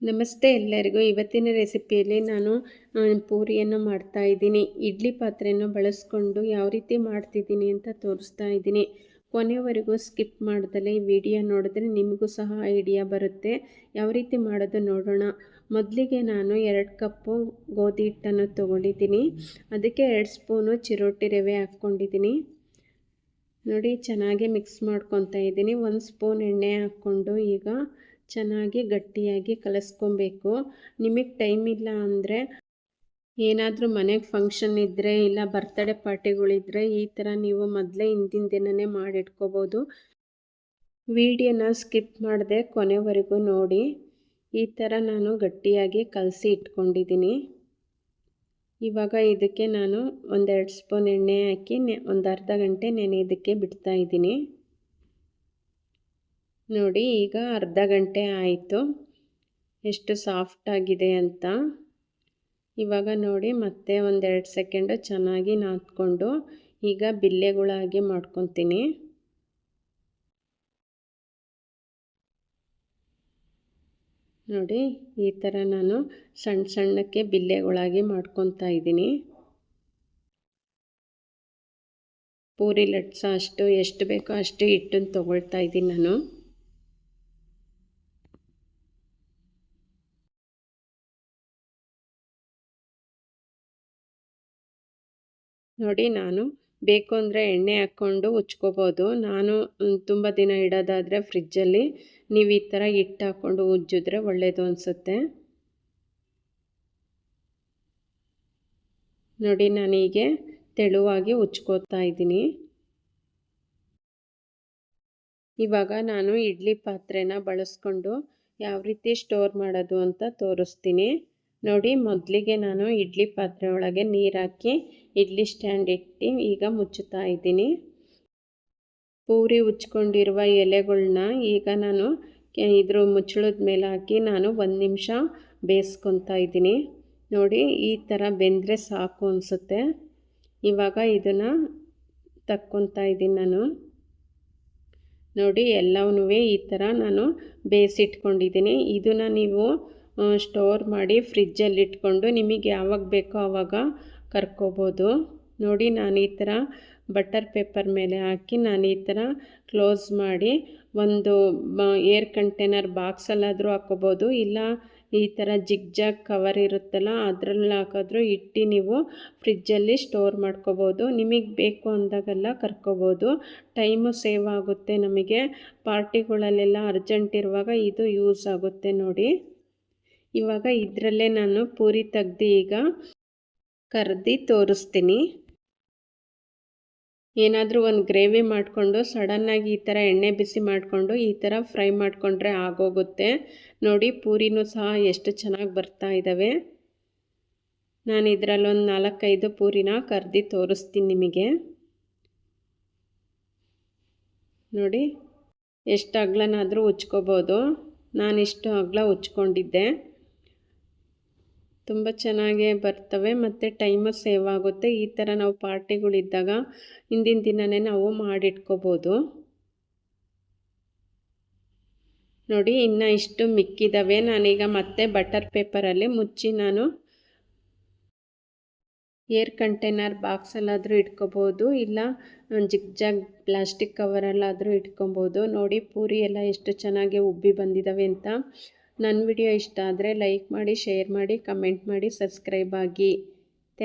ನಮಸ್ತೆ ಎಲ್ಲರಿಗೂ. ಇವತ್ತಿನ ರೆಸಿಪಿಯಲ್ಲಿ ನಾನು ಪೂರಿಯನ್ನು ಮಾಡ್ತಾ ಇದ್ದೀನಿ. ಇಡ್ಲಿ ಪಾತ್ರೆಯನ್ನು ಬಳಸ್ಕೊಂಡು ಯಾವ ರೀತಿ ಮಾಡ್ತಿದ್ದೀನಿ ಅಂತ ತೋರಿಸ್ತಾ ಇದ್ದೀನಿ. ಕೊನೆವರೆಗೂ ಸ್ಕಿಪ್ ಮಾಡ್ದಲೇ ಈ ವಿಡಿಯೋ ನೋಡಿದ್ರೆ ನಿಮಗೂ ಸಹ ಐಡಿಯಾ ಬರುತ್ತೆ. ಯಾವ ರೀತಿ ಮಾಡೋದು ನೋಡೋಣ. ಮೊದಲಿಗೆ ನಾನು 2 ಕಪ್ಪು ಗೋಧಿ ಹಿಟ್ಟನ್ನು ತೊಗೊಂಡಿದ್ದೀನಿ. ಅದಕ್ಕೆ 2 ಸ್ಪೂನು ಚಿರೋಟಿ ರವೆ ಹಾಕ್ಕೊಂಡಿದ್ದೀನಿ. ನೋಡಿ, ಚೆನ್ನಾಗಿ ಮಿಕ್ಸ್ ಮಾಡ್ಕೊತಾ ಇದ್ದೀನಿ. 1 ಸ್ಪೂನ್ ಎಣ್ಣೆ ಹಾಕ್ಕೊಂಡು ಈಗ ಚೆನ್ನಾಗಿ ಗಟ್ಟಿಯಾಗಿ ಕಲಿಸ್ಕೊಬೇಕು. ನಿಮಗೆ ಟೈಮ್ ಇಲ್ಲ ಅಂದರೆ ಏನಾದರೂ ಮನೆಗೆ ಫಂಕ್ಷನ್ ಇದ್ದರೆ ಇಲ್ಲ ಬರ್ತ್ಡೇ ಪಾರ್ಟಿಗಳಿದ್ದರೆ ಈ ಥರ ನೀವು ಮೊದಲೇ ಹಿಂದಿನ ದಿನವೇ ಮಾಡಿಟ್ಕೋಬೋದು. ವಿಡಿಯೋನ ಸ್ಕಿಪ್ ಮಾಡದೆ ಕೊನೆವರೆಗೂ ನೋಡಿ. ಈ ಥರ ನಾನು ಗಟ್ಟಿಯಾಗಿ ಕಲಸಿ ಇಟ್ಕೊಂಡಿದ್ದೀನಿ. ಇವಾಗ ಇದಕ್ಕೆ ನಾನು 1-2 ಸ್ಪೂನ್ ಎಣ್ಣೆ ಹಾಕಿ ಒಂದು ಅರ್ಧ ಗಂಟೆ ನೆನೆಯೋದಕ್ಕೆ ಬಿಡ್ತಾ ಇದ್ದೀನಿ. ನೋಡಿ, ಈಗ ಅರ್ಧ ಗಂಟೆ ಆಯಿತು, ಎಷ್ಟು ಸಾಫ್ಟಾಗಿದೆ ಅಂತ. ಇವಾಗ ನೋಡಿ, ಮತ್ತೆ 1-2 ಸೆಕೆಂಡು ಚೆನ್ನಾಗಿ ನಾದ್ಕೊಂಡು ಈಗ ಬಿಲ್ಲೆಗಳಾಗಿ ಮಾಡ್ಕೊತೀನಿ. ನೋಡಿ, ಈ ಥರ ನಾನು ಸಣ್ಣ ಸಣ್ಣಕ್ಕೆ ಬಿಲ್ಲೆಗಳಾಗಿ ಮಾಡ್ಕೊತಾ ಇದ್ದೀನಿ. ಪೂರಿ ಲಟ್ಸೋ ಅಷ್ಟು ಎಷ್ಟು ಬೇಕೋ ಅಷ್ಟು ಹಿಟ್ಟನ್ನು ತೊಗೊಳ್ತಾ ಇದ್ದೀನಿ ನಾನು. ನೋಡಿ, ನಾನು ಬೇಕು ಅಂದರೆ ಎಣ್ಣೆ ಹಾಕ್ಕೊಂಡು ಉಜ್ಕೋಬೋದು. ನಾನು ತುಂಬ ದಿನ ಇಡೋದಾದರೆ ಫ್ರಿಜ್ಜಲ್ಲಿ ನೀವು ಈ ಥರ ಹಿಟ್ಟು ಹಾಕ್ಕೊಂಡು ಉಜ್ಜಿದ್ರೆ ಒಳ್ಳೆಯದು ಅನಿಸುತ್ತೆ. ನೋಡಿ, ನಾನೀಗೆ ತೆಳುವಾಗಿ ಉಜ್ಕೋತಾ ಇದ್ದೀನಿ. ಇವಾಗ ನಾನು ಇಡ್ಲಿ ಪಾತ್ರೆನ ಬಳಸ್ಕೊಂಡು ಯಾವ ರೀತಿ ಸ್ಟೋರ್ ಮಾಡೋದು ಅಂತ ತೋರಿಸ್ತೀನಿ. ನೋಡಿ, ಮೊದಲಿಗೆ ನಾನು ಇಡ್ಲಿ ಪಾತ್ರೆ ಒಳಗೆ ನೀರು ಹಾಕಿ ಇಡ್ಲಿ ಸ್ಟ್ಯಾಂಡ್ ಇಟ್ಟು ಈಗ ಮುಚ್ಚುತ್ತಾ ಇದ್ದೀನಿ. ಪೂರಿ ಉಚ್ಕೊಂಡಿರುವ ಎಲೆಗಳನ್ನ ಈಗ ನಾನು ಇದ್ರ ಮುಚ್ಚಳದ ಮೇಲೆ ಹಾಕಿ ನಾನು 1 ನಿಮಿಷ ಬೇಯಿಸ್ಕೊತಾ ಇದ್ದೀನಿ. ನೋಡಿ, ಈ ಥರ ಬೆಂದರೆ ಸಾಕು ಅನಿಸುತ್ತೆ. ಇವಾಗ ಇದನ್ನು ತಕ್ಕೊತಾ ಇದ್ದೀನಿ ನಾನು. ನೋಡಿ, ಎಲ್ಲವನ್ನೂ ಈ ಥರ ನಾನು ಬೇಯಿಸಿಟ್ಕೊಂಡಿದ್ದೀನಿ. ಇದನ್ನು ನೀವು ಸ್ಟೋರ್ ಮಾಡಿ ಫ್ರಿಜ್ಜಲ್ಲಿ ಇಟ್ಕೊಂಡು ನಿಮಗೆ ಯಾವಾಗ ಬೇಕೋ ಆವಾಗ ಕರ್ಕೋಬೋದು. ನೋಡಿ, ನಾನು ಈ ಥರ ಬಟರ್ ಪೇಪರ್ ಮೇಲೆ ಹಾಕಿ ನಾನು ಈ ಥರ ಕ್ಲೋಸ್ ಮಾಡಿ ಒಂದು ಏರ್ ಕಂಟೈನರ್ ಬಾಕ್ಸಲ್ಲಾದರೂ ಹಾಕ್ಕೋಬೋದು, ಇಲ್ಲ ಈ ಥರ ಜಿಗ್ಜಾಗ್ ಕವರ್ ಇರುತ್ತಲ್ಲ ಅದರಲ್ಲಿ ಹಾಕಿದ್ರೂ ಇಟ್ಟು ನೀವು ಫ್ರಿಜ್ಜಲ್ಲಿ ಸ್ಟೋರ್ ಮಾಡ್ಕೋಬೋದು. ನಿಮಗೆ ಬೇಕು ಅಂದಾಗೆಲ್ಲ ಕರ್ಕೋಬೋದು. ಟೈಮು ಸೇವ್ ಆಗುತ್ತೆ. ನಮಗೆ ಪಾರ್ಟಿಗಳಲ್ಲೆಲ್ಲ ಅರ್ಜೆಂಟ್ ಇರುವಾಗ ಇದು ಯೂಸ್ ಆಗುತ್ತೆ. ನೋಡಿ, ಇವಾಗ ಇದರಲ್ಲೇ ನಾನು ಪೂರಿ ತೆಗ್ದು ಈಗ ಕರ್ದು ತೋರಿಸ್ತೀನಿ. ಏನಾದರೂ ಒಂದು ಗ್ರೇವಿ ಮಾಡಿಕೊಂಡು ಸಡನ್ನಾಗಿ ಈ ಥರ ಎಣ್ಣೆ ಬಿಸಿ ಮಾಡಿಕೊಂಡು ಈ ಥರ ಫ್ರೈ ಮಾಡಿಕೊಂಡ್ರೆ ಆಗೋಗುತ್ತೆ. ನೋಡಿ, ಪೂರಿನೂ ಸಹ ಎಷ್ಟು ಚೆನ್ನಾಗಿ ಬರ್ತಾ ಇದ್ದಾವೆ. ನಾನು ಇದರಲ್ಲೊಂದು 4-5 ಪೂರಿನ ಕರ್ದು ತೋರಿಸ್ತೀನಿ ನಿಮಗೆ. ನೋಡಿ, ಎಷ್ಟು ಅಗಲನಾದರೂ ಉಚ್ಕೋಬೋದು. ನಾನಿಷ್ಟು ಅಗಲ ಉಚ್ಕೊಂಡಿದ್ದೆ. ತುಂಬ ಚೆನ್ನಾಗೇ ಬರ್ತವೆ ಮತ್ತು ಟೈಮು ಸೇವ್ ಆಗುತ್ತೆ. ಈ ಥರ ನಾವು ಪಾರ್ಟಿಗಳಿದ್ದಾಗ ಹಿಂದಿನ ದಿನವೇ ನಾವು ಮಾಡಿಟ್ಕೋಬೋದು. ನೋಡಿ, ಇನ್ನು ಇಷ್ಟು ಮಿಕ್ಕಿದ್ದಾವೆ. ನಾನೀಗ ಮತ್ತೆ ಬಟರ್ ಪೇಪರಲ್ಲಿ ಮುಚ್ಚಿ ನಾನು ಏರ್ ಕಂಟೈನರ್ ಬಾಕ್ಸಲ್ಲಾದರೂ ಇಟ್ಕೋಬೋದು, ಇಲ್ಲ ಜಿಗ್ಜಾಗ್ ಪ್ಲಾಸ್ಟಿಕ್ ಕವರಲ್ಲಾದರೂ ಇಟ್ಕೊಬೋದು. ನೋಡಿ, ಪೂರಿ ಎಲ್ಲ ಎಷ್ಟು ಚೆನ್ನಾಗಿ ಉಬ್ಬಿ ಬಂದಿದ್ದಾವೆ ಅಂತ. ನನ್ನ ವಿಡಿಯೋ ಇಷ್ಟ ಆದರೆ ಲೈಕ್ ಮಾಡಿ, ಶೇರ್ ಮಾಡಿ, ಕಮೆಂಟ್ ಮಾಡಿ, ಸಬ್ಸ್ಕ್ರೈಬ್ ಆಗಿ.